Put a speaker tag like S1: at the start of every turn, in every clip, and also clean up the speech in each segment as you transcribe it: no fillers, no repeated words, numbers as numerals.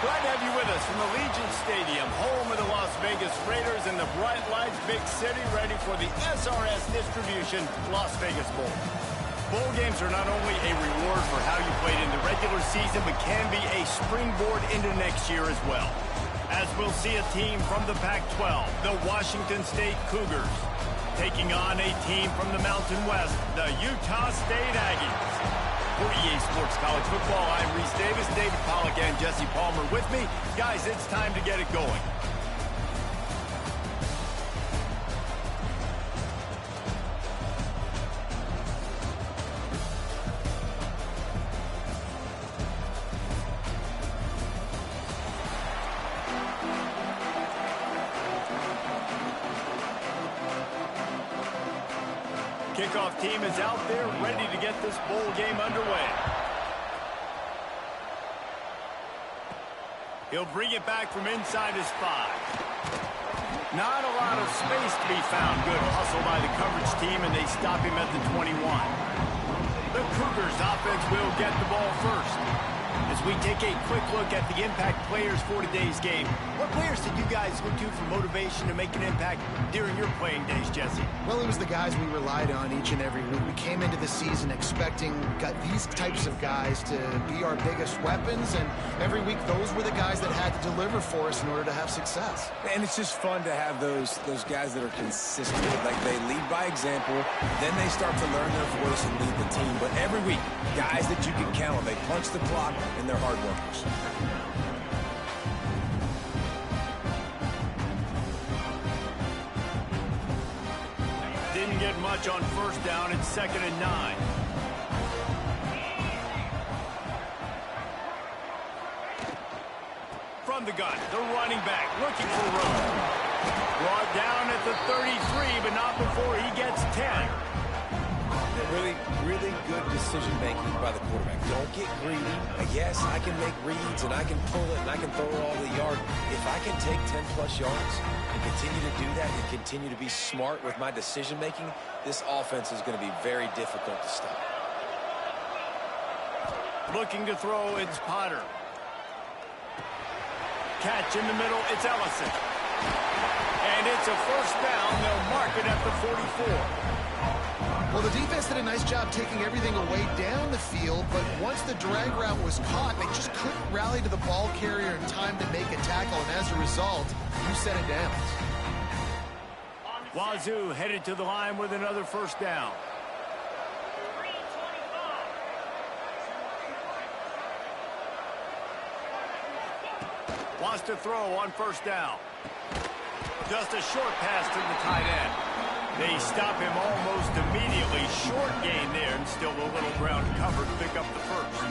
S1: Glad to have you with us from the Legion Stadium, home of the Las Vegas Raiders in the bright lights, big city, ready for the SRS Distribution Las Vegas Bowl. Bowl games are not only a reward for how you played in the regular season, but can be a springboard into next year as well. As we'll see a team from the Pac-12, the Washington State Cougars, taking on a team from the Mountain West, the Utah State Aggies. For EA Sports College Football, I'm Reese Davis, David Pollack, and Jesse Palmer with me. Guys, it's time to get it going. Kickoff team is out there ready to get this bowl game underway. He'll bring it back from inside his 5. Not a lot of space to be found. Good hustle by the coverage team, and they stop him at the 21. The Cougars offense will get the ball first. As we take a quick look at the impact players for today's game, what players did you guys look to for motivation to make an impact during your playing days, Jesse?
S2: Well, it was the guys we relied on each and every week. We came into the season expecting these types of guys to be our biggest weapons, and every week those were the guys that had to deliver for us in order to have success.
S3: And it's just fun to have those guys that are consistent. Like, they lead by example, then they start to learn their voice and lead the team. But every week, guys that you can count on, they punch the clock, and they're hard workers.
S1: Didn't get much on first down. It's 2nd and 9. From the gun, the running back looking for room. Brought down at the 33, but not before he gets 10.
S3: Really good decision-making by the quarterback. Don't get greedy. Yes, I can make reads, and I can pull it, and I can throw it all the yard. If I can take 10-plus yards and continue to do that and continue to be smart with my decision-making, this offense is going to be very difficult to stop.
S1: Looking to throw, it's Potter. Catch in the middle, it's Ellison. And it's a first down. They'll mark it at the 44.
S2: Well, the defense did a nice job taking everything away down the field, but once the drag route was caught, they just couldn't rally to the ball carrier in time to make a tackle, and as a result, you set it down.
S1: Wazoo headed to the line with another first down. Wants to throw on first down. Just a short pass to the tight end. They stop him almost immediately. Short gain there, and still a little ground cover to pick up the first.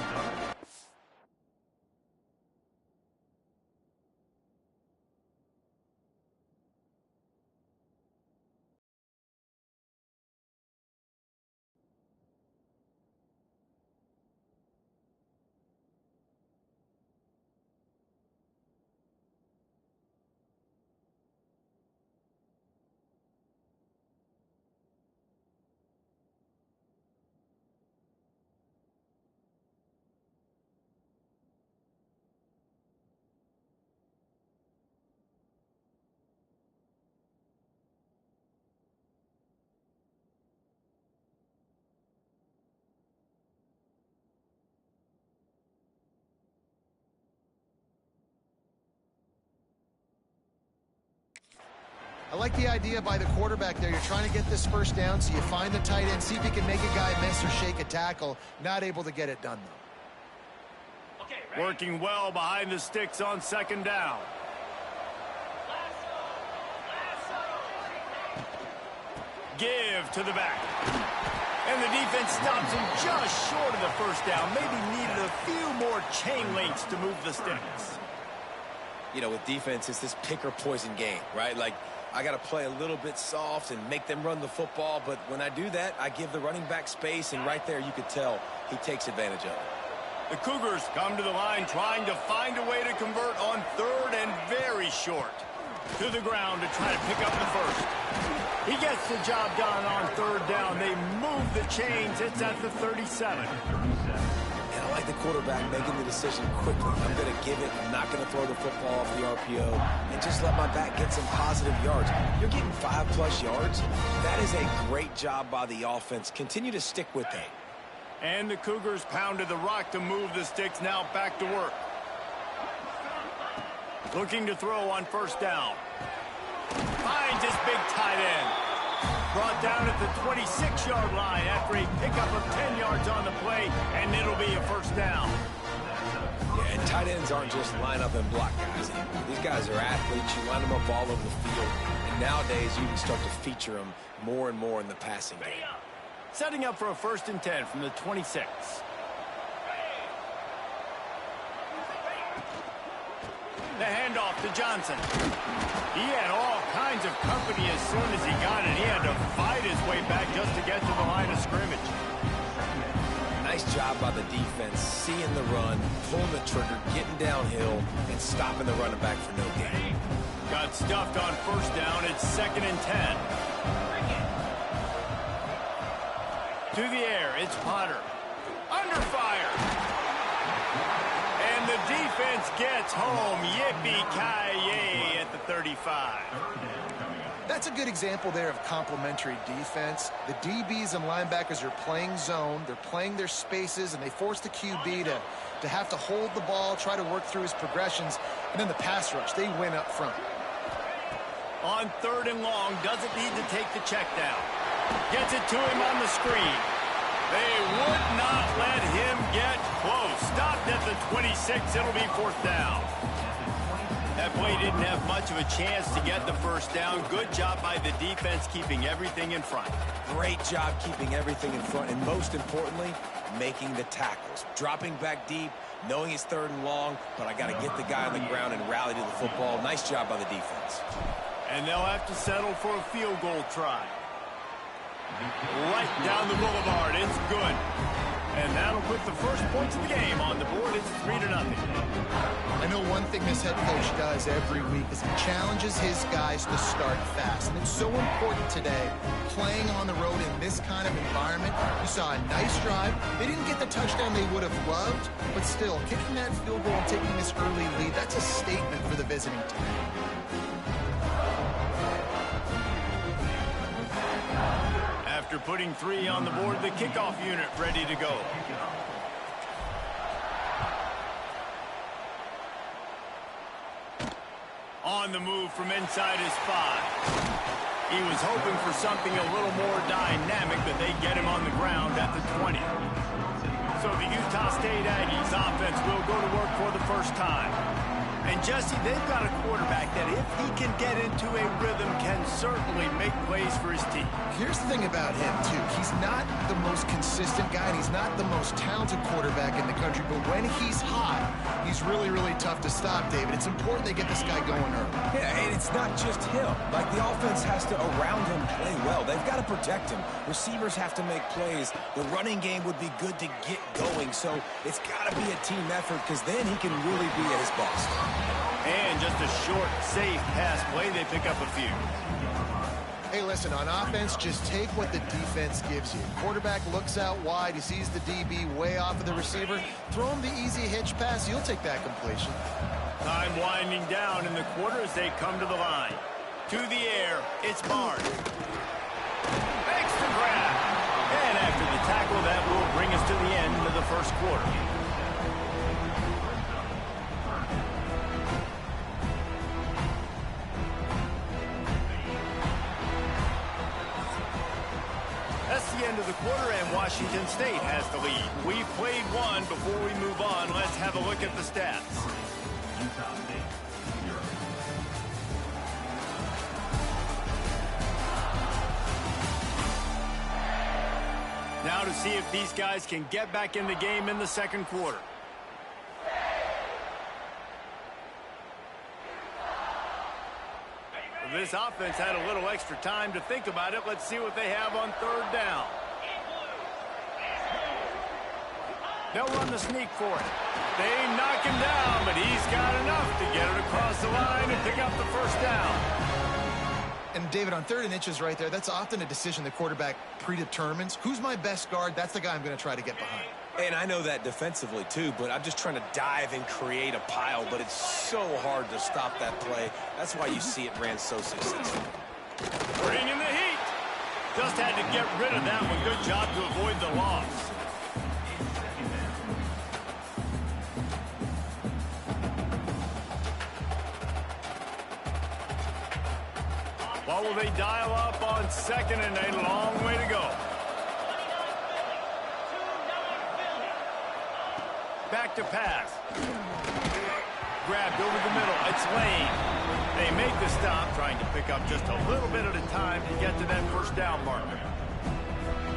S2: I like the idea by the quarterback there. You're trying to get this first down, so you find the tight end, see if he can make a guy miss or shake a tackle. Not able to get it done, though.
S1: Okay, working well behind the sticks on 2nd down. Give to the back. And the defense stops him just short of the first down. Maybe needed a few more chain links to move the sticks.
S3: You know, with defense, it's this pick or poison game, right? Like, I got to play a little bit soft and make them run the football, but when I do that, I give the running back space, and right there you could tell he takes advantage of it.
S1: The Cougars come to the line trying to find a way to convert on 3rd and very short. To the ground to try to pick up the first. He gets the job done on 3rd down. They move the chains. It's at the 37.
S3: And I like like the quarterback making the decision quickly. I'm going to give it. I'm not going to throw the football off the RPO and just let my back get some positive yards. You're getting 5+ yards. That is a great job by the offense. Continue to stick with that.
S1: And the Cougars pounded the rock to move the sticks. Now back to work. Looking to throw on first down. Finds his big tight end. Brought down at the 26-yard line after a pickup of 10 yards on the play, and it'll be a first down.
S3: Yeah, and tight ends aren't just line up and block guys anymore. These guys are athletes. You line them up all over the field. And nowadays, you can start to feature them more and more in the passing game.
S1: Setting up for a 1st and 10 from the 26. The handoff to Johnson. He had all kinds of company as soon as he got it. He had to fight his way back just to get to the line of scrimmage.
S3: Nice job by the defense, seeing the run, pulling the trigger, getting downhill, and stopping the running back for no gain.
S1: Got stuffed on first down. It's 2nd and 10. To the air, it's Potter. Under fire. And the defense gets home. Yippee-ki-yay at the 35.
S2: That's a good example there of complementary defense. The DBs and linebackers are playing zone. They're playing their spaces, and they force the QB to have to hold the ball, try to work through his progressions. And then the pass rush, they win up front.
S1: On 3rd and long, doesn't need to take the check down. Gets it to him on the screen. They would not let him get close. Stopped at the 26. It'll be 4th down. That play didn't have much of a chance to get the first down. Good job by the defense keeping everything in front.
S3: Great job keeping everything in front, and most importantly, making the tackles. Dropping back deep, knowing it's 3rd and long, but I got to get the guy on the ground and rally to the football. Nice job by the defense.
S1: And they'll have to settle for a field goal try. Right down the boulevard. It's good. And that'll put the first points of the game on the board. It's 3-0.
S2: I know one thing this head coach does every week is he challenges his guys to start fast. And it's so important today, playing on the road in this kind of environment. You saw a nice drive. They didn't get the touchdown they would have loved, but still, kicking that field goal and taking this early lead, that's a statement for the visiting team.
S1: After putting 3 on the board, the kickoff unit ready to go. On the move from inside his 5. He was hoping for something a little more dynamic, but they get him on the ground at the 20. So the Utah State Aggies offense will go to work for the first time. And Jesse, they've got a quarterback that if he can get into a rhythm can certainly make plays for his team.
S2: Here's the thing about him, too. He's not the most consistent guy, and he's not the most talented quarterback in the country, but when he's hot, he's really, really tough to stop, David. It's important they get this guy going early.
S3: Yeah, and it's not just him. Like, the offense has to, around him, play well. They've got to protect him. Receivers have to make plays. The running game would be good to get going, so it's got to be a team effort because then he can really be at his best.
S1: And just a short, safe pass play. They pick up a few.
S2: Hey, listen, on offense, just take what the defense gives you. Quarterback looks out wide. He sees the DB way off of the receiver. Throw him the easy hitch pass. You'll take that completion.
S1: Time winding down in the quarter as they come to the line. To the air, it's Barnes. Makes the grab. And after the tackle, that will bring us to the end of the first quarter. That's the end of the quarter, and Washington State has the lead. We've played one. Before we move on, let's have a look at the stats. Now to see if these guys can get back in the game in the second quarter. This offense had a little extra time to think about it. Let's see what they have on 3rd down. They'll run the sneak for it. They knock him down, but he's got enough to get it across the line and pick up the first down.
S2: And, David, on 3rd and inches right there, that's often a decision the quarterback predetermines. Who's my best guard? That's the guy I'm going to try to get behind.
S3: And I know that defensively, too, but I'm just trying to dive and create a pile, but it's so hard to stop that play. That's why you see it ran so successfully.
S1: Bringing the heat. Just had to get rid of that one. Good job to avoid the loss. What will they dial up on second and a long way to go? Back to pass. Grabbed over the middle. It's Lane. They make the stop, trying to pick up just a little bit at a time to get to that first down marker.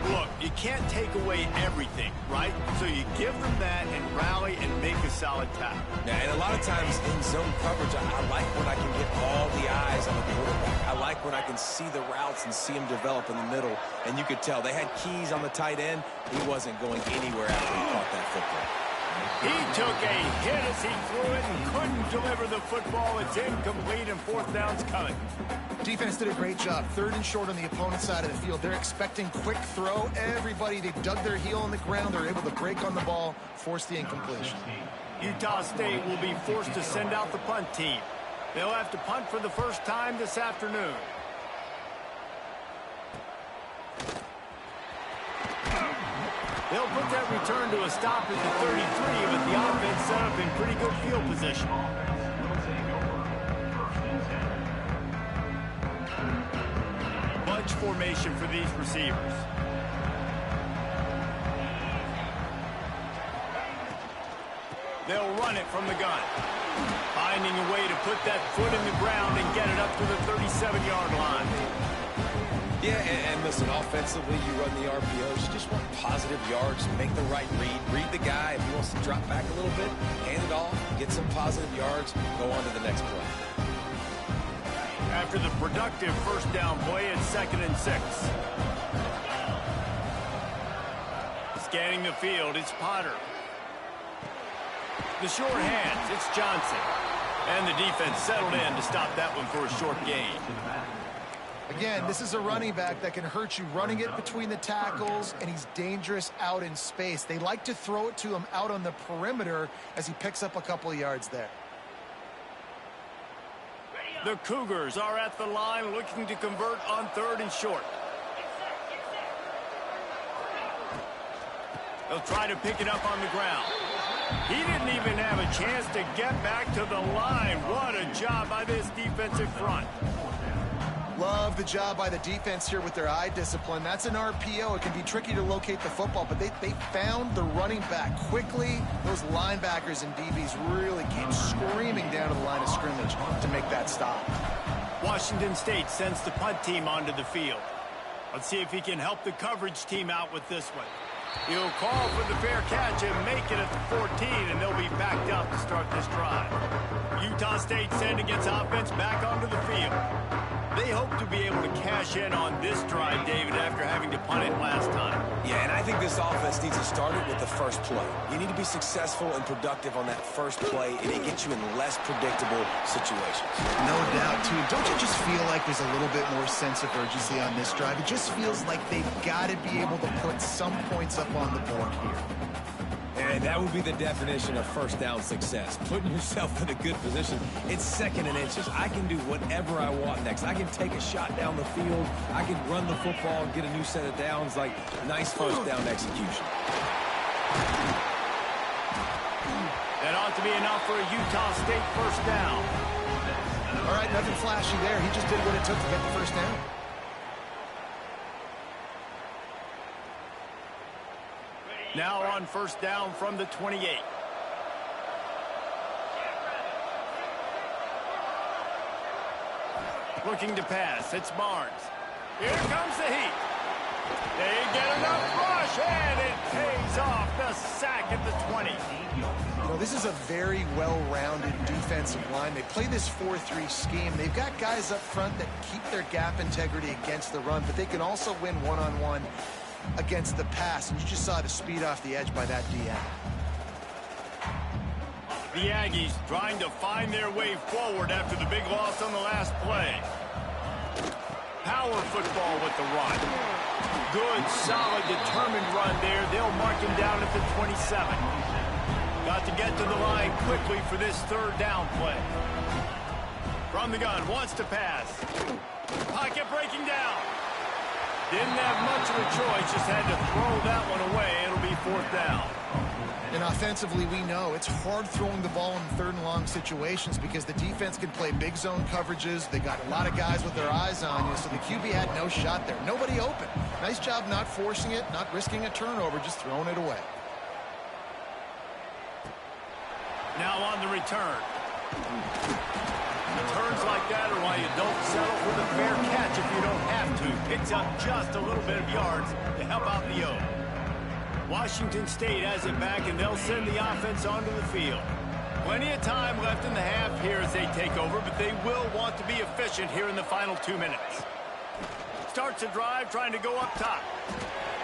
S1: Look, you can't take away everything, right? So you give them that and rally and make a solid tackle.
S3: Yeah, and a lot of times in zone coverage, I like when I can get all the eyes on the quarterback. I like when I can see the routes and see him develop in the middle. And you could tell they had keys on the tight end. He wasn't going anywhere after he caught that football.
S1: He took a hit as he threw it and couldn't deliver the football. It's incomplete and fourth down's coming.
S2: Defense did a great job. Third and short on the opponent's side of the field. They're expecting quick throw. Everybody, they dug their heel on the ground. They're able to break on the ball, force the incompletion.
S1: Utah State will be forced to send out the punt team. They'll have to punt for the first time this afternoon. They'll put that return to a stop at the 33, with the offense set up in pretty good field position. Bunch formation for these receivers. They'll run it from the gun. Finding a way to put that foot in the ground and get it up to the 37-yard line.
S3: Yeah, and listen, offensively, you run the RPOs. You just want positive yards, make the right read the guy. If he wants to drop back a little bit, hand it off, get some positive yards, go on to the next play.
S1: After the productive first down play, it's 2nd and 6. Scanning the field, it's Potter. The short hands, it's Johnson. And the defense settled in to stop that one for a short gain.
S2: Again, this is a running back that can hurt you running it between the tackles, and he's dangerous out in space. They like to throw it to him out on the perimeter as he picks up a couple of yards there.
S1: The Cougars are at the line looking to convert on 3rd and short. They'll try to pick it up on the ground. He didn't even have a chance to get back to the line. What a job by this defensive front.
S2: Love the job by the defense here with their eye discipline. That's an RPO. It can be tricky to locate the football, but they found the running back quickly. Those linebackers and DBs really came screaming down to the line of scrimmage to make that stop.
S1: Washington State sends the punt team onto the field. Let's see if he can help the coverage team out with this one. He'll call for the fair catch and make it at the 14, and they'll be backed up to start this drive. Utah State sending its offense back onto the field. They hope to be able to cash in on this drive, David, after having to punt it last time.
S3: Yeah, and I think this offense needs to start it with the first play. You need to be successful and productive on that first play, and it gets you in less predictable situations.
S2: No doubt, too. Don't you just feel like there's a little bit more sense of urgency on this drive? It just feels like they've got to be able to put some points up on the board here.
S3: And that would be the definition of first down success. Putting yourself in a good position. It's 2nd and inches. I can do whatever I want next. I can take a shot down the field. I can run the football and get a new set of downs. Like, nice first down execution.
S1: That ought to be enough for a Utah State first down.
S2: All right, nothing flashy there. He just did what it took to get the first down.
S1: Now on first down from the 28. Looking to pass. It's Barnes. Here comes the heat. They get enough rush, and it pays off. The sack at the 20.
S2: You know, this is a very well-rounded defensive line. They play this 4-3 scheme. They've got guys up front that keep their gap integrity against the run, but they can also win one-on-one against the pass, and you just saw the speed off the edge by that DN.
S1: The Aggies trying to find their way forward after the big loss on the last play. Power football with the run. Good, solid, determined run there. They'll mark him down at the 27. Got to get to the line quickly for this third down play. From the gun, wants to pass. Pocket breaking down. Didn't have much of a choice, just had to throw that one away. It'll be fourth down.
S2: And offensively, we know it's hard throwing the ball in third and long situations because the defense can play big zone coverages. They got a lot of guys with their eyes on you, so the QB had no shot there. Nobody open. Nice job not forcing it, not risking a turnover, just throwing it away.
S1: Now on the return. Returns like that are why you don't settle for the fair catch if you don't have to. Picks up just a little bit of yards to help out the O. Washington State has it back, and they'll send the offense onto the field. Plenty of time left in the half here as they take over, but they will want to be efficient here in the final 2 minutes. Starts a drive trying to go up top.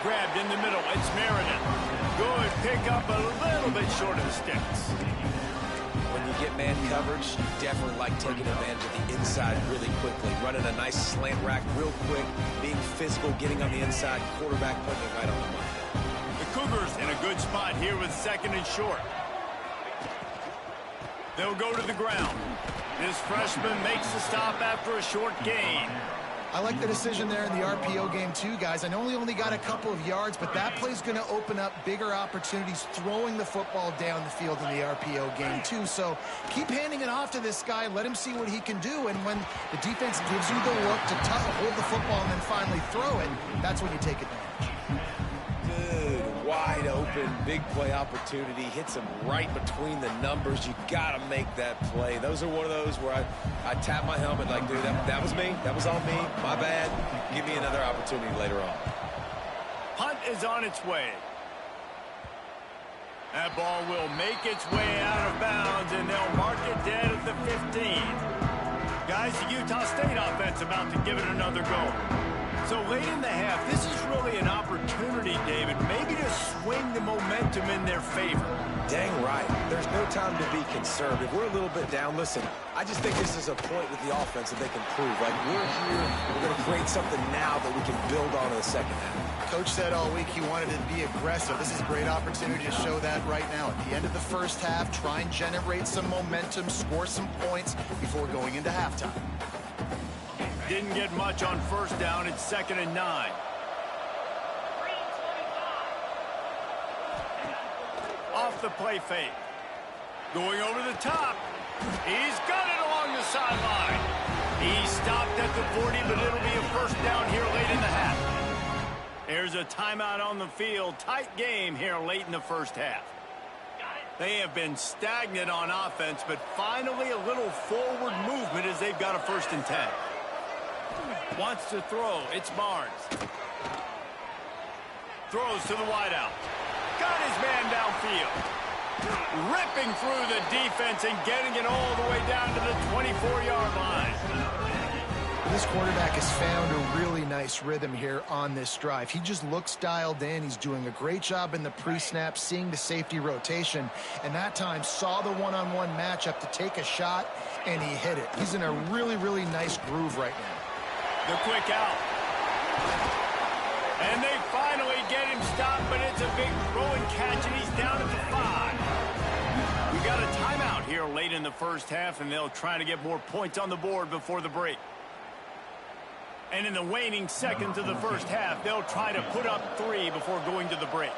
S1: Grabbed in the middle. It's Meredith. Good pick up a little bit short of the sticks.
S3: When you get man coverage, you definitely like taking advantage of the inside really quickly. Running a nice slant rack real quick, being physical, getting on the inside, quarterback putting it right on the money.
S1: Cougars in a good spot here with second and short. They'll go to the ground. This freshman makes the stop after a short gain.
S2: I like the decision there in the RPO game too, guys. I know he only got a couple of yards, but that play's going to open up bigger opportunities throwing the football down the field in the RPO game too. So keep handing it off to this guy. Let him see what he can do. And when the defense gives you the look to hold the football and then finally throw it, that's when you take advantage.
S3: Wide open, big play opportunity, hits him right between the numbers. You got to make that play. Those are one of those where I tap my helmet like, dude, that was me. That was on me. My bad. Give me another opportunity later on.
S1: Punt is on its way. That ball will make its way out of bounds, and they'll mark it dead at the 15. Guys, the Utah State offense about to give it another go. So late in the half, this is really an opportunity, David, maybe to swing the momentum in their favor.
S3: Dang right. There's no time to be conservative. We're a little bit down. Listen, I just think this is a point with the offense that they can prove. Like, we're here, we're going to create something now that we can build on in the second half.
S2: Coach said all week he wanted to be aggressive. This is a great opportunity to show that right now. At the end of the first half, try and generate some momentum, score some points before going into halftime.
S1: Didn't get much on first down. It's 2nd and 9. Off the play fake. Going over the top. He's got it along the sideline. He stopped at the 40, but it'll be a first down here late in the half. There's a timeout on the field. Tight game here late in the first half. They have been stagnant on offense, but finally a little forward movement as they've got a 1st and 10. Wants to throw. It's Barnes. Throws to the wideout. Got his man downfield. Ripping through the defense and getting it all the way down to the 24-yard line.
S2: This quarterback has found a really nice rhythm here on this drive. He just looks dialed in. He's doing a great job in the pre-snap, seeing the safety rotation, and that time saw the one-on-one matchup to take a shot, and he hit it. He's in a really, really nice groove right now.
S1: The quick out. And they finally get him stopped, but it's a big throw and catch, and he's down at the 5. We got a timeout here late in the first half, and they'll try to get more points on the board before the break. And in the waning seconds of the first half, they'll try to put up 3 before going to the break.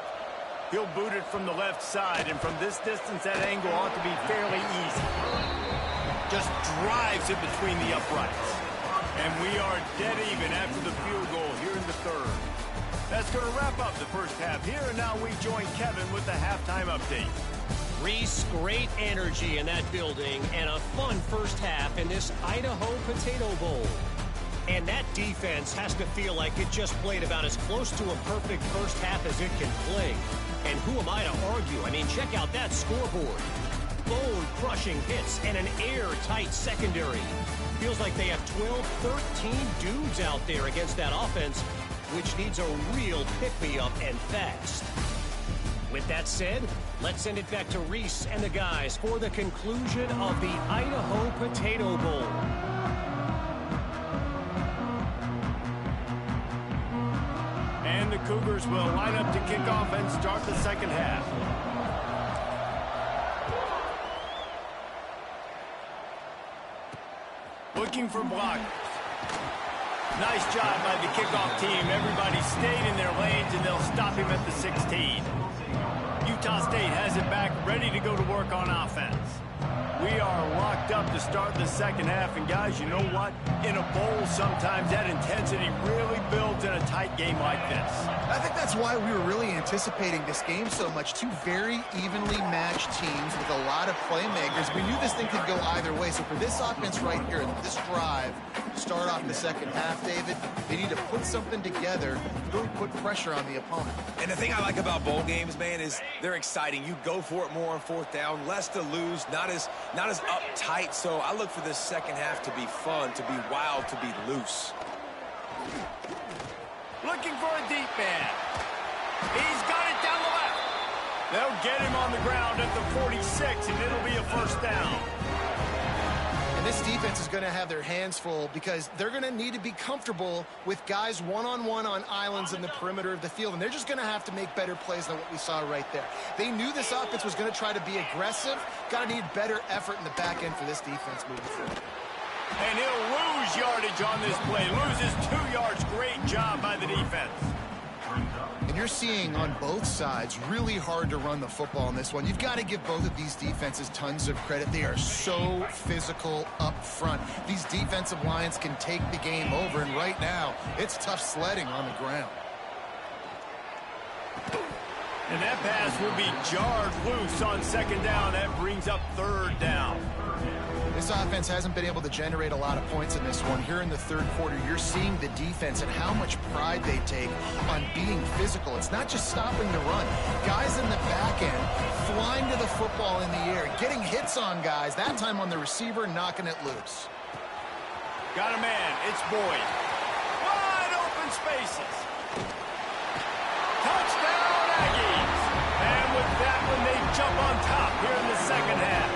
S1: He'll boot it from the left side, and from this distance, that angle ought to be fairly easy. Just drives it between the uprights. And we are dead even after the field goal here in the third. That's going to wrap up the first half here, and now we join Kevin with the halftime update.
S4: Reese, great energy in that building and a fun first half in this Idaho Potato Bowl. And that defense has to feel like it just played about as close to a perfect first half as it can play. And who am I to argue? I mean, check out that scoreboard. Bone-crushing hits and an airtight secondary. Feels like they have 12, 13 dudes out there against that offense, which needs a real pick-me-up and fast. With that said, let's send it back to Reese and the guys for the conclusion of the Idaho Potato Bowl.
S1: And Cougars will line up to kick off and start the second half. Looking for blockers. Nice job by the kickoff team. Everybody stayed in their lanes, and they'll stop him at the 16. Utah State has it back, ready to go to work on offense. We are locked up to start the second half, and guys, you know what? In a bowl, sometimes that intensity really builds in a tight game like this.
S2: I think that's why we were really anticipating this game so much. Two very evenly matched teams with a lot of playmakers. We knew this thing could go either way. So for this offense right here, this drive, to start off the second half, David, they need to put something together, really put pressure on the opponent.
S3: And the thing I like about bowl games, man, is they're exciting. You go for it more on fourth down, less to lose, not as uptight. So I look for this second half to be fun, to be wild, to be loose.
S1: Looking for a deep man. He's got it down the left. They'll get him on the ground at the 46, and it'll be a first down.
S2: And this defense is going to have their hands full because they're going to need to be comfortable with guys one-on-one on islands in the perimeter of the field, and they're just going to have to make better plays than what we saw right there. They knew this offense was going to try to be aggressive. Got to need better effort in the back end for this defense moving forward.
S1: And he'll lose yardage on this play. Loses 2 yards. Great job by the defense.
S2: And you're seeing on both sides really hard to run the football in this one. You've got to give both of these defenses tons of credit. They are so physical up front. These defensive lines can take the game over, and right now it's tough sledding on the ground.
S1: And that pass will be jarred loose on second down. That brings up third down.
S2: This offense hasn't been able to generate a lot of points in this one. Here in the third quarter, you're seeing the defense and how much pride they take on being physical. It's not just stopping the run. Guys in the back end flying to the football in the air, getting hits on guys, that time on the receiver, knocking it loose.
S1: Got a man. It's Boyd. Wide open spaces. Touchdown, Aggies. And with that one, they jump on top here in the second half.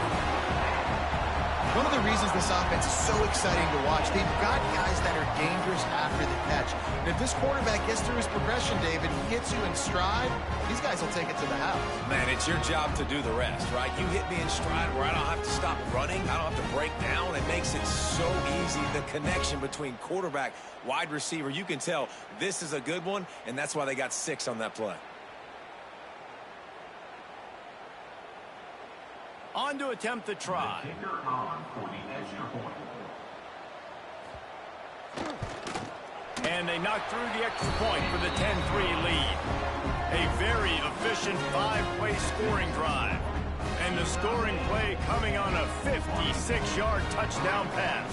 S2: One of the reasons this offense is so exciting to watch, they've got guys that are dangerous after the catch. And if this quarterback gets through his progression, David, he hits you in stride, these guys will take it to the house.
S3: Man, it's your job to do the rest, right? You hit me in stride where I don't have to stop running. I don't have to break down. It makes it so easy. The connection between quarterback, wide receiver, you can tell this is a good one, and that's why they got 6 on that play.
S1: On to attempt the try. And they knock through the extra point for the 10-3 lead. A very efficient 5-play scoring drive. And the scoring play coming on a 56-yard touchdown pass.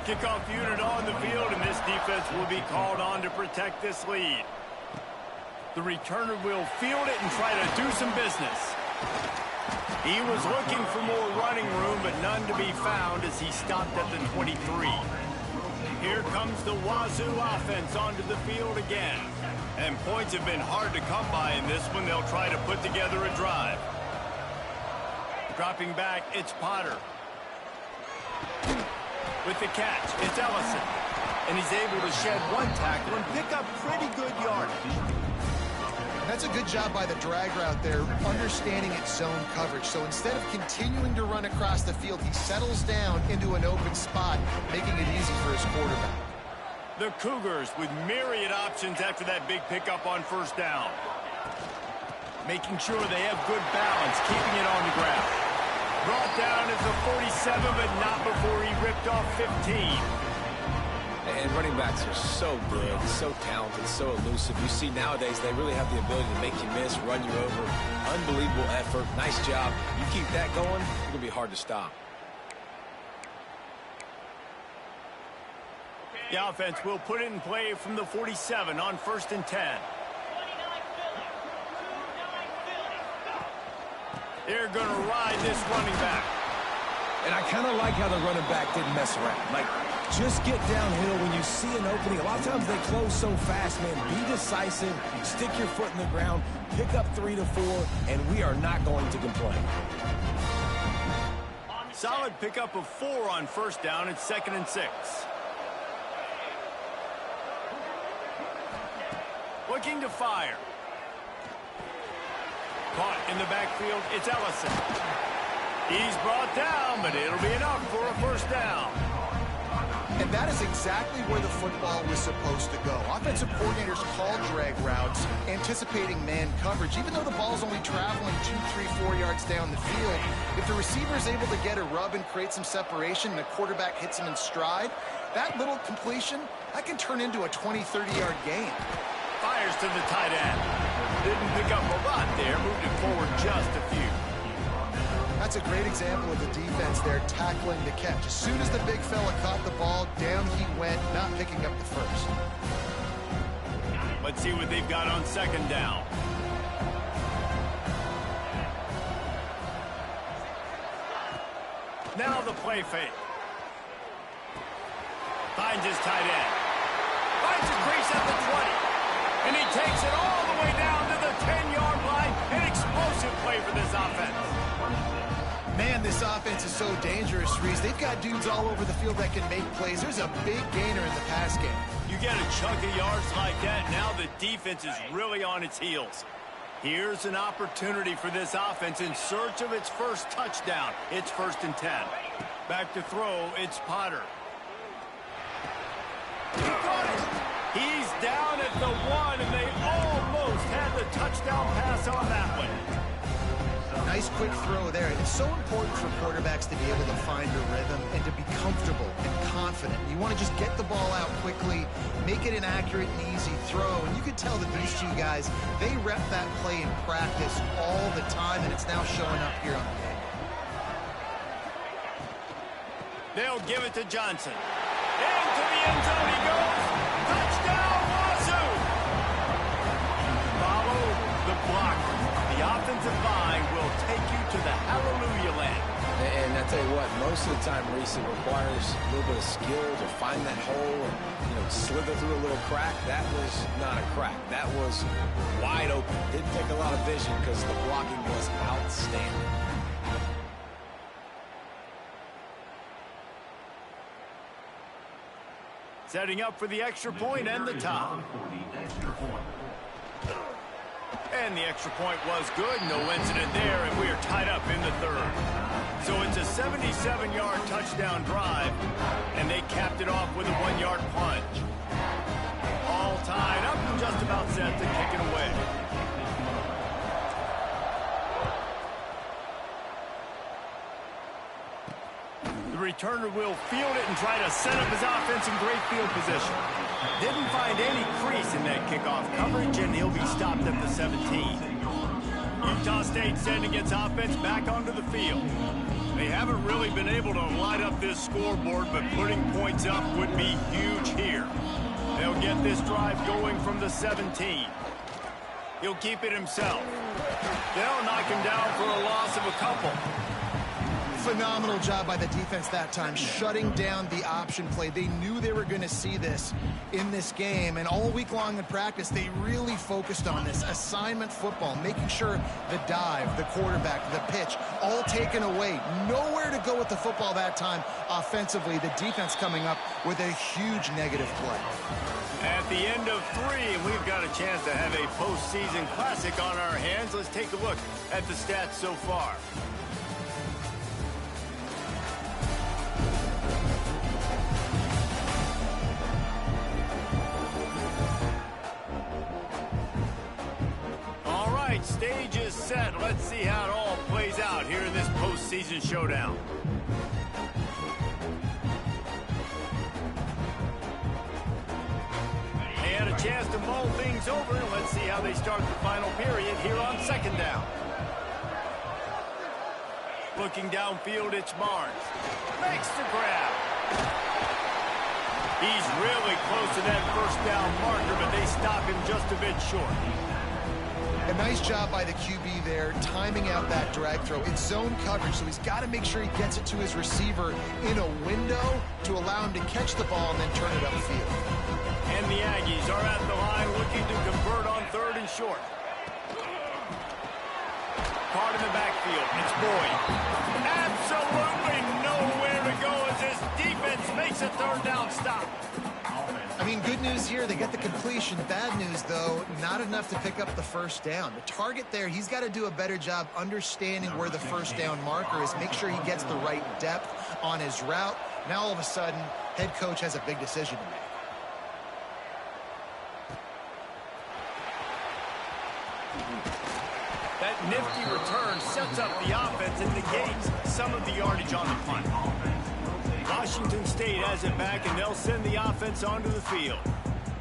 S1: Kickoff unit on the field, and this defense will be called on to protect this lead. The returner will field it and try to do some business. He was looking for more running room, but none to be found as he stopped at the 23. Here comes the Wazoo offense onto the field again. And points have been hard to come by in this one. They'll try to put together a drive. Dropping back, it's Potter. With the catch, it's Ellison. And he's able to shed one tackle and pick up pretty good yardage.
S2: That's a good job by the drag route there, understanding its zone coverage. So instead of continuing to run across the field, he settles down into an open spot, making it easy for his quarterback.
S1: The Cougars with myriad options after that big pickup on first down. Making sure they have good balance, keeping it on the ground. Brought down as a 47, but not before he ripped off 15.
S3: And running backs are so good, so talented, so elusive. You see nowadays they really have the ability to make you miss, run you over. Unbelievable effort. Nice job. You keep that going, it's going to be hard to stop.
S1: The offense will put it in play from the 47 on 1st and 10. They're going to ride this running back.
S3: And I kind of like how the running back didn't mess around. Like, just get downhill when you see an opening. A lot of times they close so fast, man. Be decisive, stick your foot in the ground, pick up 3 to 4, and we are not going to complain.
S1: Solid pickup of 4 on first down. It's 2nd and 6. Looking looking to fire. Caught in the backfield, it's Ellison. He's brought down, but it'll be enough for a first down.
S2: And that is exactly where the football was supposed to go. Offensive coordinators call drag routes, anticipating man coverage. Even though the ball's only traveling 2, 3, 4 yards down the field, if the receiver is able to get a rub and create some separation and the quarterback hits him in stride, that little completion, that can turn into a 20, 30-yard gain.
S1: Fires to the tight end. Didn't pick up a lot there, moved it forward just a few.
S2: That's a great example of the defense there tackling the catch. As soon as the big fella caught the ball, down he went, not picking up the first.
S1: Let's see what they've got on second down. Now the play fake. Finds his tight end. Finds a crease at the 20. And he takes it all the way down to the 10-yard line. An explosive play for this offense.
S2: Man, this offense is so dangerous, Reese. They've got dudes all over the field that can make plays. There's a big gainer in the pass game.
S1: You get a chunk of yards like that, now the defense is really on its heels. Here's an opportunity for this offense in search of its first touchdown. It's 1st and 10. Back to throw, it's Potter. He got it. He's down at the 1, and they almost had the touchdown pass on that one.
S2: Nice quick throw there. It's so important for quarterbacks to be able to find a rhythm and to be comfortable and confident. You want to just get the ball out quickly, make it an accurate and easy throw. And you can tell that these two guys, they rep that play in practice all the time, and it's now showing up here on the game.
S1: They'll give it to Johnson. Into the end zone he goes. Touchdown, Wazoo! Follow the blocker. The offensive line will take you to the hallelujah land.
S3: And I tell you what, most of the time, Reese, it requires a little bit of skill to find that hole and, slither through a little crack. That was not a crack. That was wide open. Didn't take a lot of vision because the blocking was outstanding.
S1: Setting up for the extra point and the tie. And the extra point was good. No incident there, and we are tied up in the 3rd. So it's a 77-yard touchdown drive, and they capped it off with a 1-yard plunge. All tied up and just about set to kick it away. The returner will field it and try to set up his offense in great field position. Didn't find any crease in that kickoff coverage, and he'll be stopped at the 17. Utah State sending its offense back onto the field. They haven't really been able to light up this scoreboard, but putting points up would be huge here. They'll get this drive going from the 17. He'll keep it himself. They'll knock him down for a loss of a couple.
S2: Phenomenal job by the defense that time, shutting down the option play. They knew they were going to see this in this game, and all week long in practice, they really focused on this assignment football, making sure the dive, the quarterback, the pitch, all taken away. Nowhere to go with the football that time offensively. The defense coming up with a huge negative play.
S1: At the end of 3, and we've got a chance to have a postseason classic on our hands. Let's take a look at the stats so far. Stage is set. Let's see how it all plays out here in this postseason showdown. They had a chance to mull things over. Let's see how they start the final period here on second down. Looking downfield, it's Barnes. Makes the grab. He's really close to that first down marker, but they stop him just a bit short.
S2: A nice job by the QB there, timing out that drag throw. It's zone coverage, so he's got to make sure he gets it to his receiver in a window to allow him to catch the ball and then turn it upfield.
S1: And the Aggies are at the line looking to convert on 3rd and short. Caught in the backfield. It's Boyd. Absolutely nowhere to go as this defense makes a 3rd down stop.
S2: I mean, good news here. here. They get the completion. Bad news, though, not enough to pick up the first down. The target there, he's got to do a better job understanding where the first down marker is, make sure he gets the right depth on his route. Now, all of a sudden, head coach has a big decision to make.
S1: That nifty return sets up the offense and negates some of the yardage on the punt. Washington State has it back, and they'll send the offense onto the field.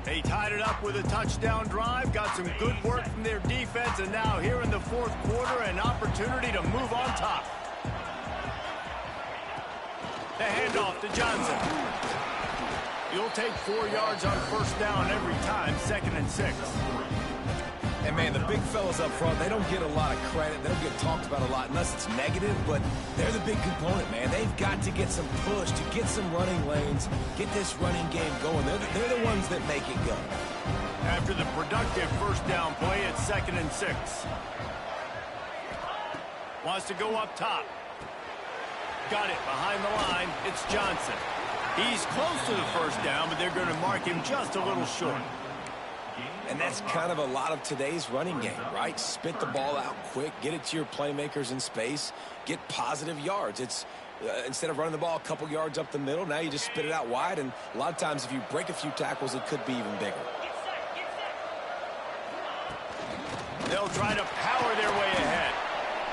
S1: They tied it up with a touchdown drive, got some good work from their defense, and now here in the fourth quarter, an opportunity to move on top. The handoff to Johnson. You'll take 4 yards on first down every time, 2nd and 6.
S3: And, man, the big fellas up front, they don't get a lot of credit. They don't get talked about a lot unless it's negative, but they're the big component, man. They've got to get some push, to get some running lanes, get this running game going. They're the ones that make it go.
S1: After the productive first down play, it's 2nd and 6. Wants to go up top. Got it behind the line. It's Johnson. He's close to the first down, but they're going to mark him just a little short.
S3: And that's kind of a lot of today's running game, right? Spit the ball out quick, get it to your playmakers in space, get positive yards. It's instead of running the ball a couple yards up the middle, now you just spit it out wide, and a lot of times if you break a few tackles, it could be even bigger.
S1: They'll try to power their way ahead.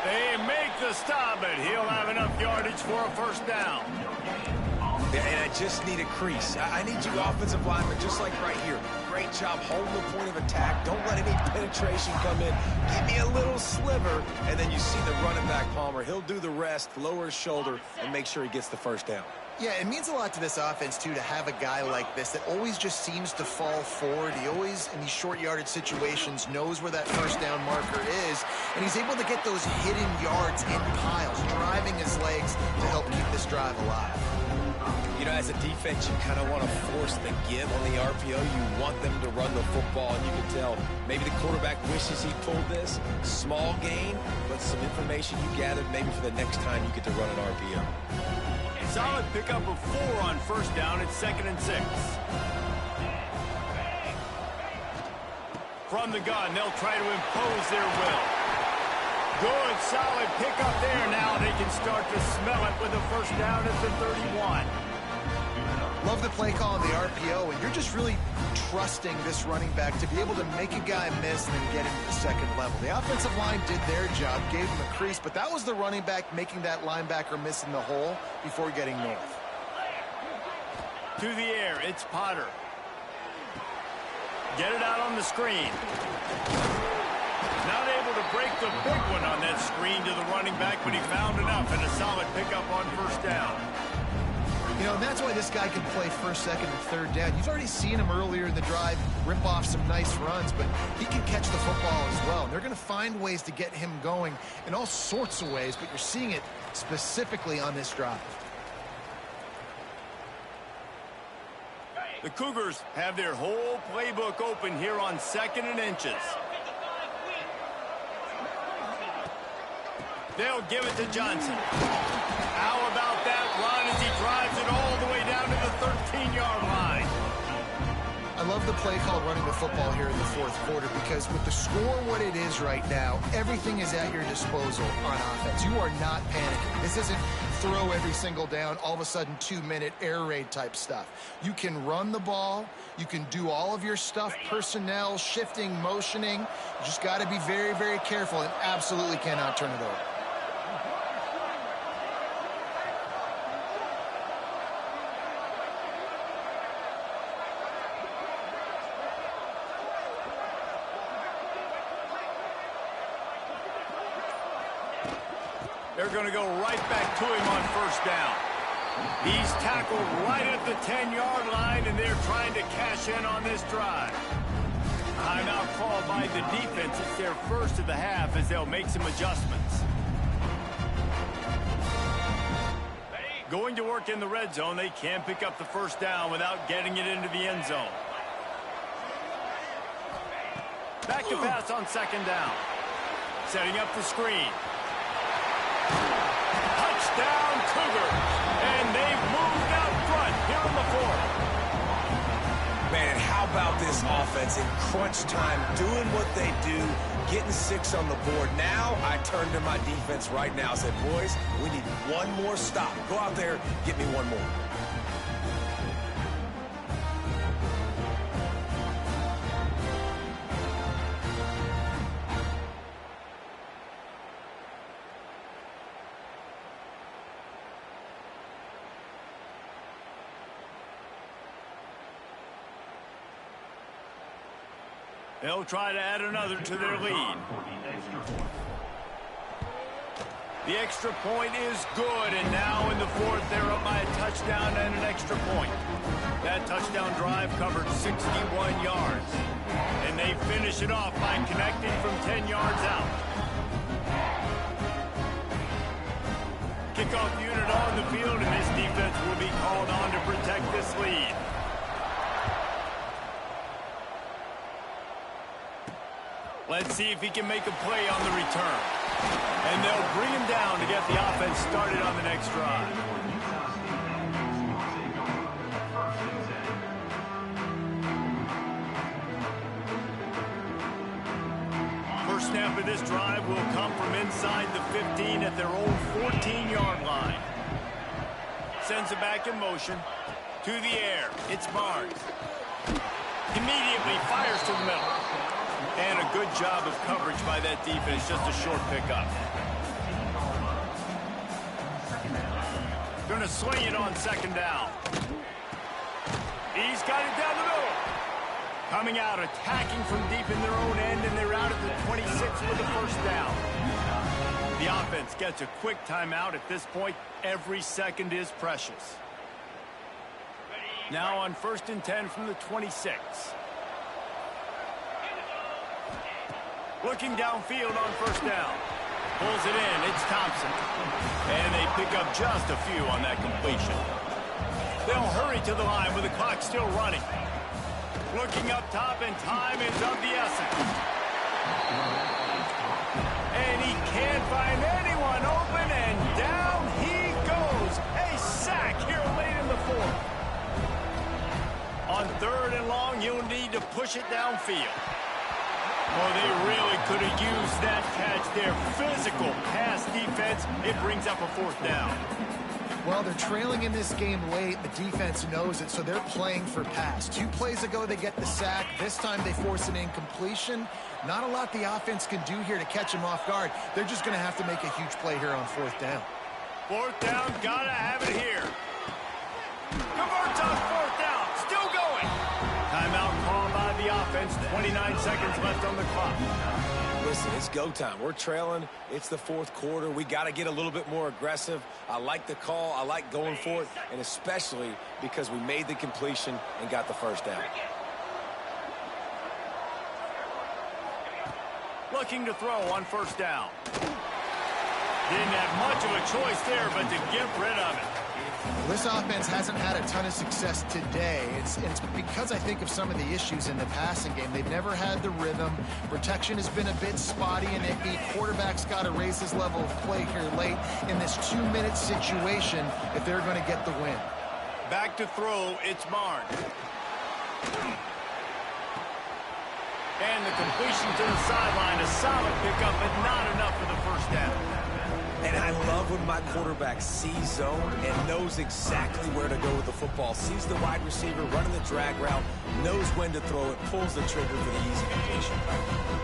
S1: They make the stop, but he'll have enough yardage for a first down.
S3: Yeah, and I just need a crease. I need you offensive linemen, just like right here. Great job holding the point of attack. Don't let any penetration come in. Give me a little sliver, and then you see the running back, Palmer. He'll do the rest, lower his shoulder, and make sure he gets the first down.
S2: Yeah, it means a lot to this offense, too, to have a guy like this that always just seems to fall forward. He always, in these short yardage situations, knows where that first down marker is, and he's able to get those hidden yards in piles, driving his legs to help keep this drive alive.
S3: You know, as a defense, you kind of want to force the give on the RPO. You want them to run the football, and you can tell maybe the quarterback wishes he pulled this. Small gain, but some information you gathered maybe for the next time you get to run an RPO.
S1: Solid pickup of 4 on first down. It's 2nd and 6. From the gun, they'll try to impose their will. Good, solid pickup there. Now they can start to smell it with a first down at the 31.
S2: Love the play call on the RPO, and you're just really trusting this running back to be able to make a guy miss and then get into the second level. The offensive line did their job, gave him a crease, but that was the running back making that linebacker miss in the hole before getting north.
S1: To the air, it's Potter. Get it out on the screen. Not able to break the big one on that screen to the running back, but he found enough and a solid pickup on first down.
S2: You know, and that's why this guy can play first, second, and third down. You've already seen him earlier in the drive rip off some nice runs, but he can catch the football as well. And they're going to find ways to get him going in all sorts of ways, but you're seeing it specifically on this drive.
S1: The Cougars have their whole playbook open here on 2nd and inches. They'll give it to Johnson. How about that run as he drives it all the way down to the 13-yard line?
S2: I love the play called running the football here in the fourth quarter because with the score what it is right now, everything is at your disposal on offense. You are not panicking. This isn't throw every single down, all of a sudden 2-minute air raid type stuff. You can run the ball. You can do all of your stuff, personnel, shifting, motioning. You just got to be very, very careful and absolutely cannot turn it over.
S1: They're going to go right back to him on first down. He's tackled right at the 10-yard line, and they're trying to cash in on this drive. Timeout called by the defense. It's their first of the half as they'll make some adjustments. Going to work in the red zone. They can pick up the first down without getting it into the end zone. Back to pass on second down. Setting up the screen. Touchdown Cougars, and they've moved out front here in the fourth.
S3: Man, and how about this offense in crunch time, doing what they do, getting 6 on the board. Now I turn to my defense right now. I said, boys, we need one more stop. Go out there, get me one more.
S1: They'll try to add another to their lead. The extra point is good, and now in the fourth, they're up by a touchdown and an extra point. That touchdown drive covered 61 yards, and they finish it off by connecting from 10 yards out. Kickoff unit on the field, and this defense will be called on to protect this lead. Let's see if he can make a play on the return. And they'll bring him down to get the offense started on the next drive. First snap of this drive will come from inside the 15 at their own 14-yard line. Sends it back in motion. To the air. It's Barnes. Immediately fires to the middle. And a good job of coverage by that defense, just a short pickup. Going to swing it on second down. He's got it down the middle. Coming out, attacking from deep in their own end, and they're out at the 26 with the first down. The offense gets a quick timeout. At this point, every second is precious. Now on 1st and 10 from the 26. Looking downfield on first down. Pulls it in. It's Thompson. And they pick up just a few on that completion. They'll hurry to the line with the clock still running. Looking up top, and time is of the essence. And he can't find anyone open, and down he goes. A sack here late in the fourth. On 3rd and long, you'll need to push it downfield. Oh, they really could have used that catch there. Physical pass defense. It brings up a 4th down.
S2: Well, they're trailing in this game late. The defense knows it, so they're playing for pass. 2 plays ago, they get the sack. This time, they force an incompletion. Not a lot the offense can do here to catch them off guard. They're just going to have to make a huge play here on 4th down.
S1: 4th down, gotta have it here. Converts on 4th down. Still going. Timeout called by the offense. 29 seconds left on the clock.
S3: Listen, it's go time. We're trailing. It's the 4th quarter. We got to get a little bit more aggressive. I like the call. I like going for it, and especially because we made the completion and got the first down.
S1: Looking to throw on 1st down. Didn't have much of a choice there, but to get rid of it.
S2: This offense hasn't had a ton of success today. It's because I think of some of the issues in the passing game. They've never had the rhythm. Protection has been a bit spotty and iffy. Quarterback's got to raise his level of play here late in this 2-minute situation if they're going to get the win.
S1: Back to throw, it's Barnes. And the completion to the sideline, a solid pickup, but not enough for the first down.
S3: And I love when my quarterback sees zone and knows exactly where to go with the football. Sees the wide receiver running the drag route, knows when to throw it, pulls the trigger for the easy completion.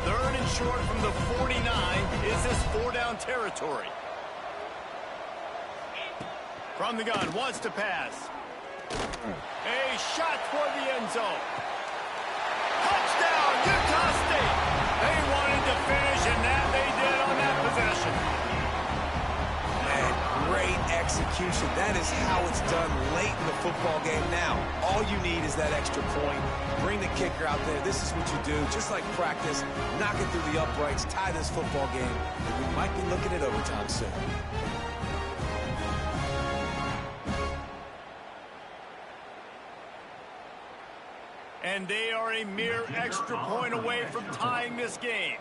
S1: 3rd and short from the 49. Is this 4-down territory? From the gun, wants to pass. A shot toward the end zone. Touchdown, Utah State. They wanted to finish, and that they did on that possession.
S3: Great execution. That is how it's done late in the football game. Now, all you need is that extra point. Bring the kicker out there. This is what you do. Just like practice, knock it through the uprights, tie this football game, and we might be looking at overtime soon.
S1: And they are a mere extra point away from tying this game.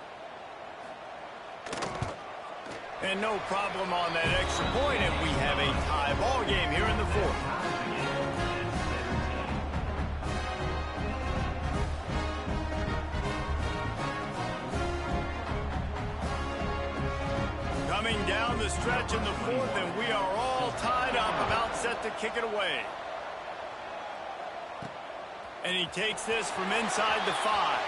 S1: And no problem on that extra point, and we have a tie ball game here in the 4th. approaching the fourth, and we are all tied up, about set to kick it away. And he takes this from inside the 5.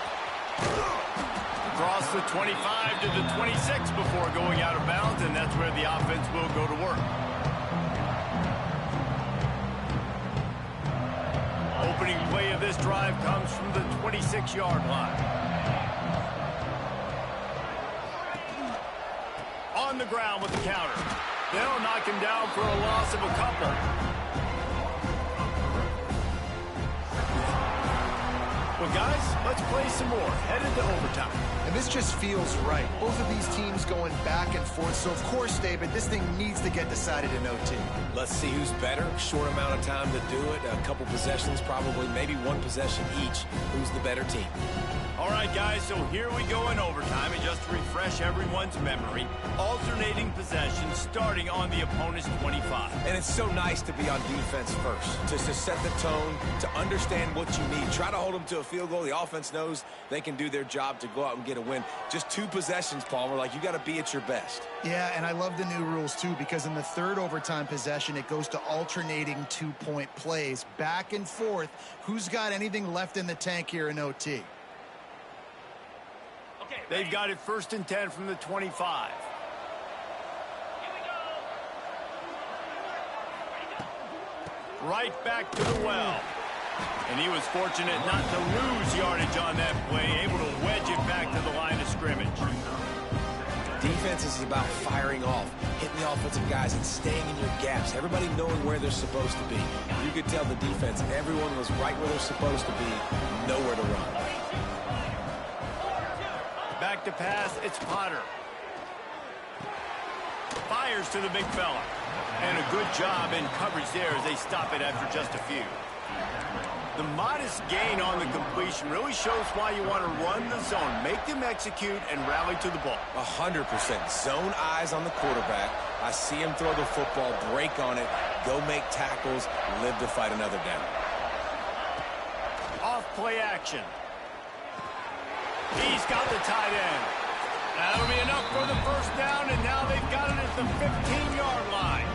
S1: Across the 25 to the 26 before going out of bounds, and that's where the offense will go to work. Opening play of this drive comes from the 26-yard line. On the ground with the counter. They'll knock him down for a loss of a couple. Well, guys, let's play some more. Headed to overtime.
S2: And this just feels right. Both of these teams going back and forth. So, of course, David, this thing needs to get decided in OT.
S3: Let's see who's better. Short amount of time to do it. A couple possessions, probably maybe one possession each. Who's the better team?
S1: All right, guys, so here we go in overtime. And just to refresh everyone's memory, alternating possessions starting on the opponent's 25.
S3: And it's so nice to be on defense first, just to set the tone, to understand what you need. Try to hold them to a field goal. The offense knows they can do their job to go out and get a win. Just 2 possessions, Palmer. Like, you got to be at your best.
S2: Yeah, and I love the new rules, too, because in the third overtime possession, it goes to alternating 2-point plays. Back and forth. Who's got anything left in the tank here in OT?
S1: They've got it 1st and 10 from the 25. Right back to the well. And he was fortunate not to lose yardage on that play, able to wedge it back to the line of scrimmage.
S3: Defense is about firing off, hitting the offensive guys, and staying in your gaps. Everybody knowing where they're supposed to be. You could tell the defense, everyone was right where they're supposed to be, nowhere to run.
S1: Back to pass, it's Potter. Fires to the big fella. And a good job in coverage there as they stop it after just a few. The modest gain on the completion really shows why you want to run the zone. Make them execute and rally to the ball.
S3: 100%. Zone eyes on the quarterback. I see him throw the football, break on it, go make tackles, live to fight another down.
S1: Off play action. He's got the tight end. That'll be enough for the first down, and now they've got it at the 15-yard line.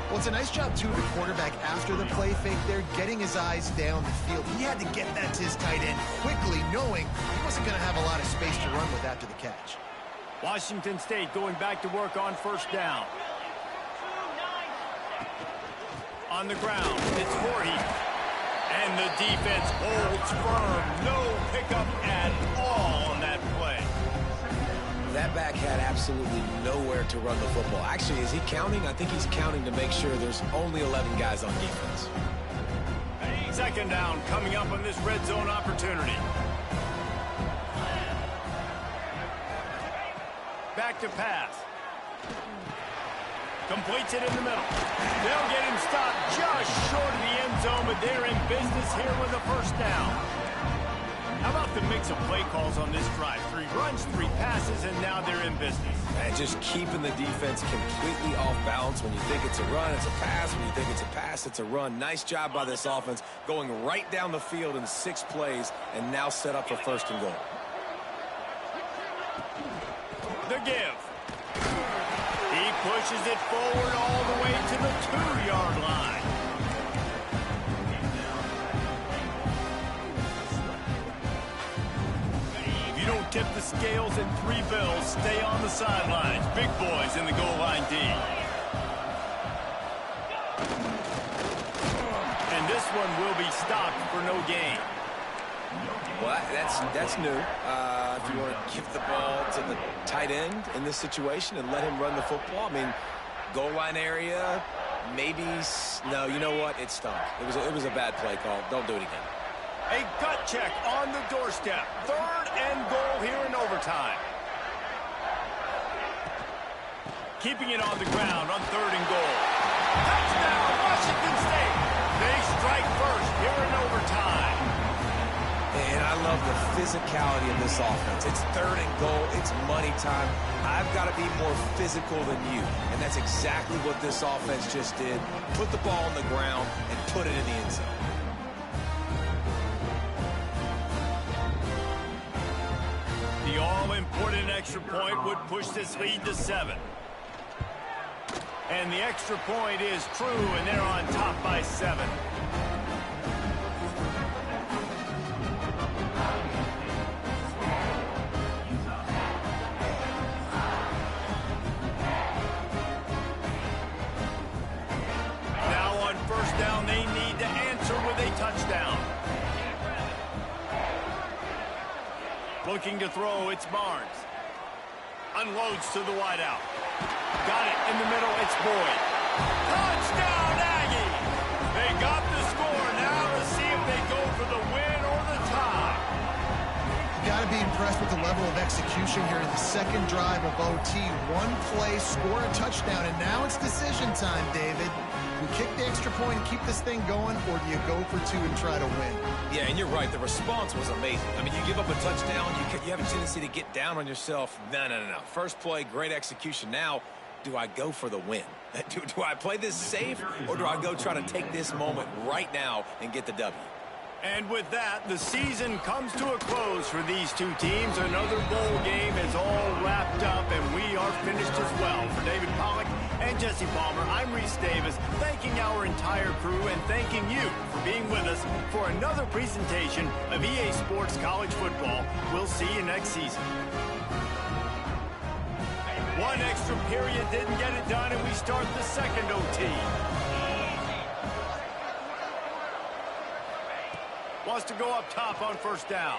S2: Well, it's a nice job, too, the quarterback after the play fake there, getting his eyes down the field. He had to get that to his tight end quickly, knowing he wasn't going to have a lot of space to run with after the catch.
S1: Washington State going back to work on first down. On the ground, it's Voorhees. And the defense holds firm. No pickup at all on that play.
S3: That back had absolutely nowhere to run the football. Actually, is he counting? I think he's counting to make sure there's only 11 guys on defense.
S1: Second down coming up on this red zone opportunity. Back to pass. Completes it in the middle. They'll get him stopped just short of the end zone, but they're in business here with a first down. How about the mix of play calls on this drive? 3 runs, 3 passes, and now they're in business.
S3: And just keeping the defense completely off balance. When you think it's a run, it's a pass. When you think it's a pass, it's a run. Nice job by this offense, going right down the field in 6 plays, and now set up for 1st and goal.
S1: The give. He pushes it forward all the way to the 2-yard line. If you don't tip the scales at 3 bills, stay on the sidelines. Big boys in the goal line D. And this one will be stopped for no gain.
S3: Well, that's new. If you want to give the ball to the tight end in this situation and let him run the football, I mean, goal line area, maybe. No, you know what? It stunk. It was a bad play call. Don't do it again.
S1: A gut check on the doorstep. 3rd and goal here in overtime. Keeping it on the ground on 3rd and goal. Touchdown, Washington State. They strike first here in overtime.
S3: And I love the physicality of this offense. It's 3rd and goal. It's money time. I've got to be more physical than you. And that's exactly what this offense just did. Put the ball on the ground and put it in the end zone.
S1: The all-important extra point would push this lead to 7. And the extra point is true, and they're on top by 7. Now on first down, they need to answer with a touchdown. Looking to throw, it's Barnes. Unloads to the wideout. Got it in the middle, it's Boyd. Touchdown, Aggies! They got the score. Now to see if they go for the win or the tie.
S2: Got to be impressed with the level of execution here in the second drive of OT. One play, score a touchdown, and now it's decision time, David. Do you kick the extra point and keep this thing going, or do you go for 2 and try to win?
S3: Yeah, and you're right. The response was amazing. I mean, you give up a touchdown, you have a tendency to get down on yourself. No. First play, great execution. Now, do I go for the win? Do I play this safe, or do I go try to take this moment right now and get the W?
S1: And with that, the season comes to a close for these two teams. Another bowl game is all wrapped up, and we are finished as well. For David Pollack and Jesse Palmer, I'm Reese Davis, thanking our entire crew and thanking you for being with us for another presentation of EA Sports College Football. We'll see you next season. One extra period didn't get it done, and we start the second OT. Wants to go up top on first down.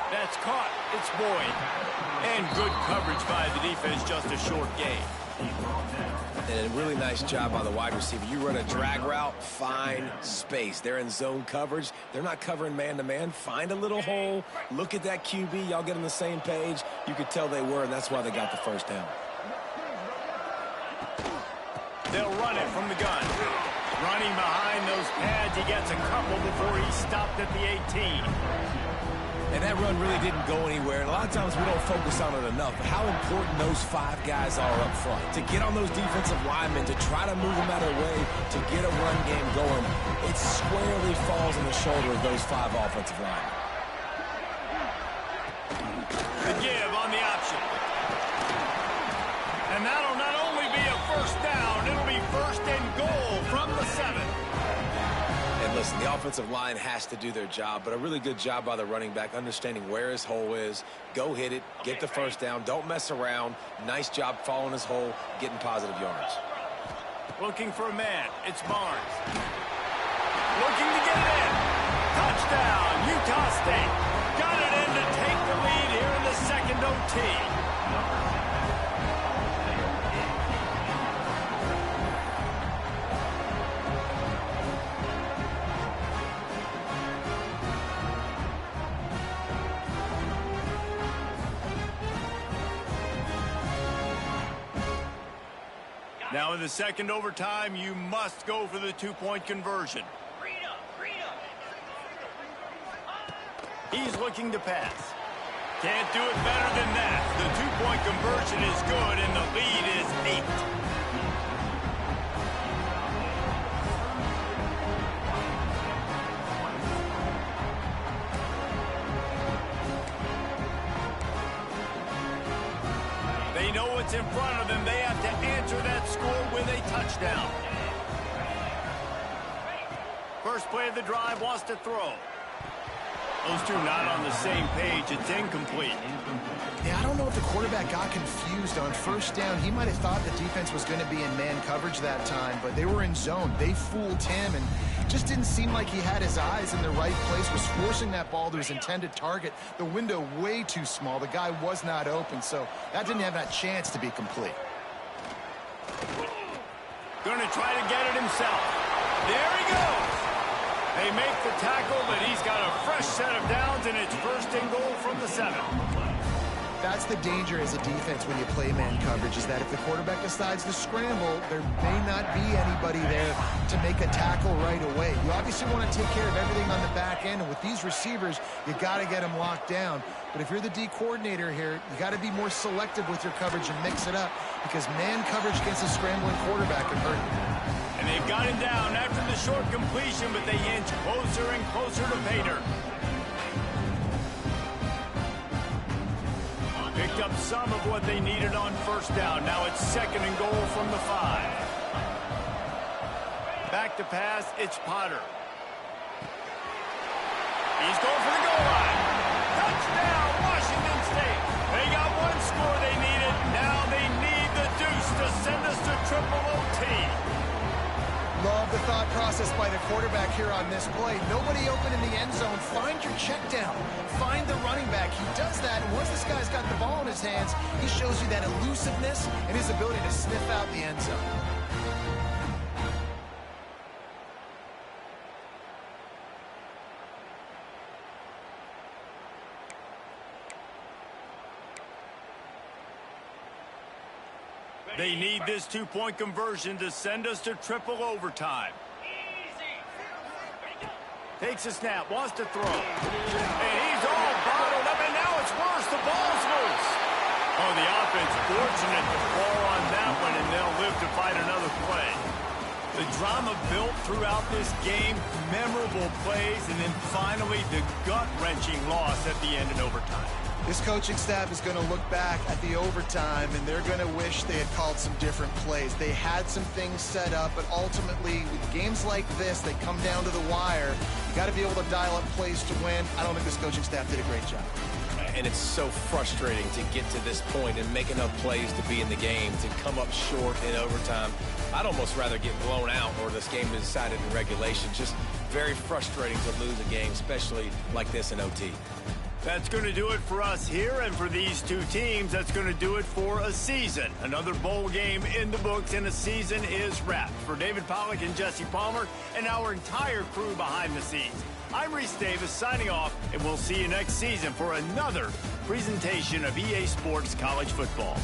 S1: That's caught. It's Boyd. And good coverage by the defense, just a short gain.
S3: And a really nice job by the wide receiver. You run a drag route, find space. They're in zone coverage. They're not covering man-to-man. Find a little hole. Look at that QB. Y'all get on the same page. You could tell they were, and that's why they got the first down.
S1: They'll run it from the gun. Running behind those pads, he gets a couple before he stopped at the 18.
S3: And that run really didn't go anywhere. And a lot of times we don't focus on it enough. But how important those 5 guys are up front. To get on those defensive linemen, to try to move them out of the way, to get a run game going, it squarely falls on the shoulder of those 5 offensive linemen.
S1: The give on the option. And that'll not only be a first down, it'll be first and goal from the 7.
S3: And listen, the offensive line has to do their job, but a really good job by the running back, understanding where his hole is. Go hit it, get the first down, don't mess around. Nice job following his hole, getting positive yards.
S1: Looking for a man, it's Barnes. Looking to get it in. Touchdown, Utah State. Got it in to take the lead here in the second OT. Now in the second overtime, you must go for the 2-point conversion. He's looking to pass. Can't do it better than that. The 2-point conversion is good, and the lead is 8. They know what's in front of them. They have to answer that score with a touchdown. First play of the drive, wants to throw. Those two not on the same page. It's incomplete.
S2: Yeah, I don't know if the quarterback got confused on first down. He might have thought the defense was going to be in man coverage that time, but they were in zone. They fooled him, and just didn't seem like he had his eyes in the right place, was forcing that ball to his intended target. The window way too small. The guy was not open, so that didn't have that chance to be complete.
S1: Going to try to get it himself. There he goes. They make the tackle, but he's got a fresh set of downs, and it's first and goal from the 7.
S2: That's the danger as a defense when you play man coverage, is that if the quarterback decides to scramble, there may not be anybody there to make a tackle right away. You obviously want to take care of everything on the back end, and with these receivers, you got to get them locked down. But if you're the D coordinator here, you got to be more selective with your coverage and mix it up, because man coverage against a scrambling quarterback can hurt you.
S1: And they've got him down after the short completion, but they inch closer and closer to Pater. Picked picked up some of what they needed on first down. Now it's 2nd and goal from the 5. Back to pass, it's Potter. He's going for the goal line. Touchdown, Washington State. They got one score they needed. Now they need the deuce to send us to triple OT.
S2: Love the thought process by the quarterback here on this play. Nobody open in the end zone. Find your check down. Find the running back. He does that, and once this guy's got the ball in his hands, he shows you that elusiveness and his ability to sniff out the end zone.
S1: They need this 2-point conversion to send us to triple overtime. Takes a snap, wants to throw. And he's all bottled up, and now it's worse. The ball's loose. Oh, the offense fortunate to fall on that one, and they'll live to fight another play. The drama built throughout this game, memorable plays, and then finally the gut-wrenching loss at the end in overtime.
S2: This coaching staff is going to look back at the overtime, and they're going to wish they had called some different plays. They had some things set up, but ultimately, with games like this, they come down to the wire. You got to be able to dial up plays to win. I don't think this coaching staff did a great job.
S3: And it's so frustrating to get to this point and make enough plays to be in the game, to come up short in overtime. I'd almost rather get blown out or this game is decided in regulation. Just very frustrating to lose a game, especially like this in OT.
S1: That's going to do it for us here, and for these two teams, that's going to do it for a season. Another bowl game in the books, and a season is wrapped. For David Pollack and Jesse Palmer and our entire crew behind the scenes, I'm Reese Davis signing off, and we'll see you next season for another presentation of EA Sports College Football.